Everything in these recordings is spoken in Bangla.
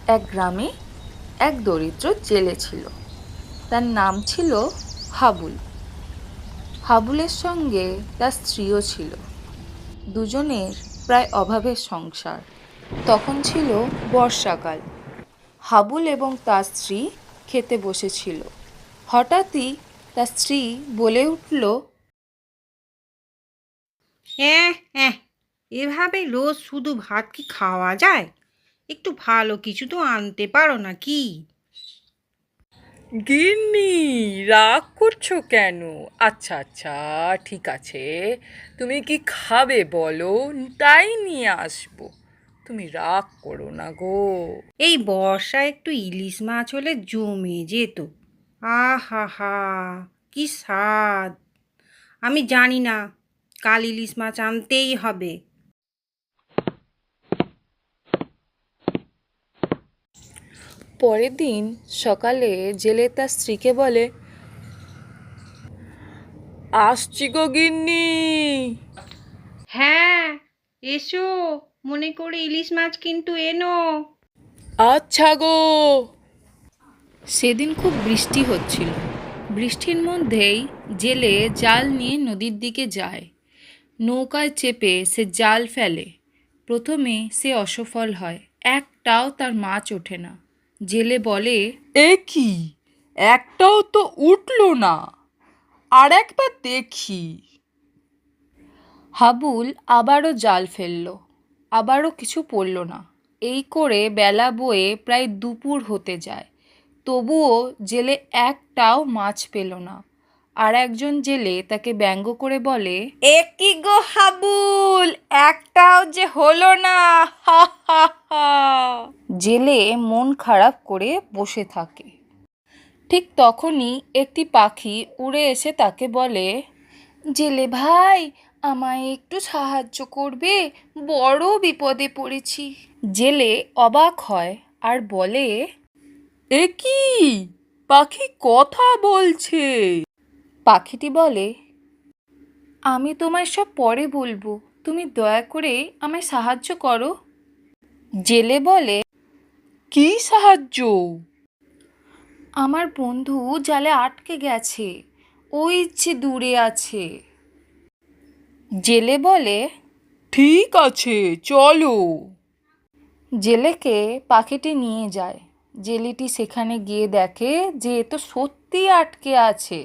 এক গ্রামে এক দরিদ্র জেলে ছিল। তার নাম ছিল হাবুল। হাবুলের সঙ্গে তার স্ত্রীও ছিল। দুজনের প্রায় অভাবের সংসার। তখন ছিল বর্ষাকাল। হাবুল এবং তার স্ত্রী খেতে বসেছিল। হঠাৎই তার স্ত্রী বলে উঠল, হ্যাঁ হ্যাঁ, এভাবে রোজ শুধু ভাত কি খাওয়া যায়? একটু ভালো কিছু তো আনতে পারো না কি? গিন্নি, রাগ করছো কেন? আচ্ছা আচ্ছা, ঠিক আছে, তুমি কি খাবে বলো, তাই নিয়ে আসবো। তুমি রাগ করো না গো। এই বর্ষায় একটু ইলিশ মাছ হলে জমে যেত। আহা হা, কি স্বাদ! আমি জানি না, কাল ইলিশ মাছ আনতেই হবে। পরের দিন সকালে জেলে তার স্ত্রীকে বলে, আসছি গো গিন্নি। হ্যাঁ, এসো, মনে করে ইলিশ মাছ কিন্তু এনো। আচ্ছা গো। সেদিন খুব বৃষ্টি হচ্ছিল। বৃষ্টির মধ্যেই জেলে জাল নিয়ে নদীর দিকে যায়। নৌকায় চেপে সে জাল ফেলে। প্রথমে সে অসফল হয়, একটাও তার মাছ ওঠে না। জেলে বলে, এ কি, একটাও তো উঠলো না, আর একবার দেখি। হাবুল আবারও জাল ফেলল, আবারও কিছু পড়ল না। এই করে বেলা বয়ে প্রায় দুপুর হতে যায়। তবুও জেলে একটাও মাছ পেল না। আর একজন জেলে তাকে ব্যঙ্গ করে বলে, এ কি গো হাবুল, একটাও যে হলো না, হা হা হা। জেলে মন খারাপ করে বসে থাকে। ঠিক তখনই একটি পাখি উড়ে এসে তাকে বলে, জেলে ভাই, আমায় একটু সাহায্য করবে, বড় বিপদে পড়েছি। জেলে অবাক হয় আর বলে, এ কি, পাখি কথা বলছে? পাখিটি বলে, আমি তোমায় সব পরে বলবো, তুমি দয়া করে আমায় সাহায্য করো। জেলে বলে, কি সাহায্য? আমার বন্ধু জালে আটকে গেছে, ওই যে দূরে আছে। জেলে বলে, ঠিক আছে, চলো। জেলেকে পাখিটি নিয়ে যায়। জেলেটি সেখানে গিয়ে দেখে যে এ তো সত্যিই আটকে আছে।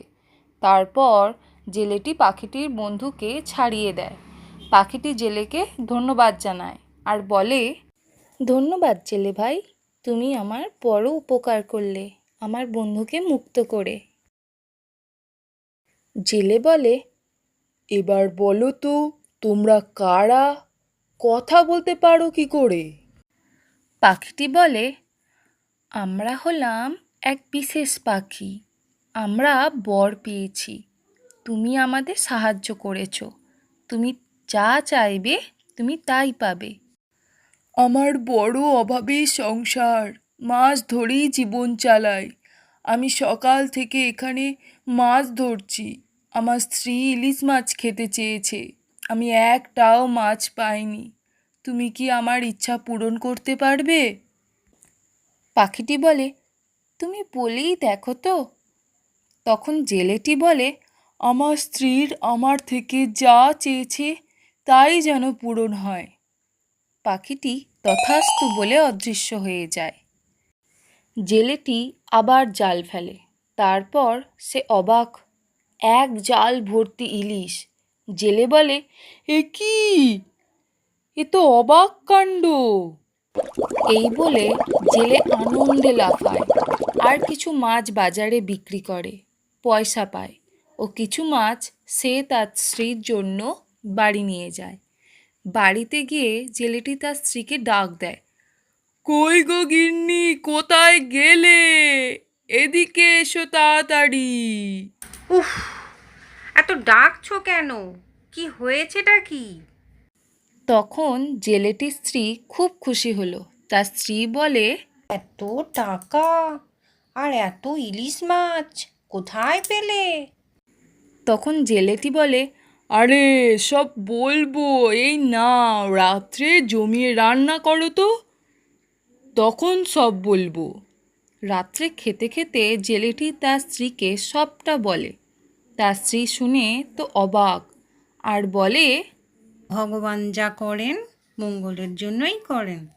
তারপর জেলেটি পাখিটির বন্ধুকে ছাড়িয়ে দেয়। পাখিটি জেলেকে ধন্যবাদ জানায় আর বলে, ধন্যবাদ জেলে ভাই, তুমি আমার বড় উপকার করলে আমার বন্ধুকে মুক্ত করে। জেলে বলে, এবার বলো তো, তোমরা কারা? কথা বলতে পারো কি করে? পাখিটি বলে, আমরা হলাম এক বিশেষ পাখি, আমরা বর পেয়েছি, তুমি আমাদের সাহায্য করেছো, তুমি যা চাইবে তুমি তাই পাবে। আমার বড় অভাবী সংসার, মাছ ধরেই জীবন চালাই। আমি সকাল থেকে এখানে মাছ ধরছি। আমার স্ত্রী ইলিশ মাছ খেতে চেয়েছে, আমি একটাও মাছ পাইনি। তুমি কি আমার ইচ্ছা পূরণ করতে পারবে? পাখিটি বলে, তুমি বলেই দেখো তো। তখন জেলেটি বলে, আমার স্ত্রীর আমার থেকে যা চেয়েছে তাই যেন পূরণ হয়। পাখিটি তথাস্তু বলে অদৃশ্য হয়ে যায়। জেলেটি আবার জাল ফেলে। তারপর সে অবাক, এক জাল ভর্তি ইলিশ। জেলে বলে, এ কি, এ তো অবাক কাণ্ড। এই বলে জেলে আনন্দে লাফায় আর কিছু মাছ বাজারে বিক্রি করে, পয়সা পায় ও কিছু মাছ সে তার স্ত্রীর জন্য বাড়ি নিয়ে যায়। বাড়িতে গিয়ে জেলেটি তার স্ত্রীকে ডাক দেয়, কই গো গিন্নি, কোথায় গেলে? এদিকে এসো তাড়াতাড়ি। উফ, এত ডাকছো কেন? কি হয়েছেটা কি? তখন জেলেটির স্ত্রী খুব খুশি হলো। তার স্ত্রী বলে, এত টাকা আর এত ইলিশ মাছ কোথায় পেলে? তখন জেলেটি বলে, আরে সব বলবো, এই নাও, রাত্রে জমিয়ে রান্না করো তো। তখন সব বলবো। রাত্রে খেতে খেতে জেলেটি তার স্ত্রীকে সবটা বলে। তার স্ত্রী শুনে তো অবাক, আর বলে, ভগবান যা করেন মঙ্গলের জন্যই করেন।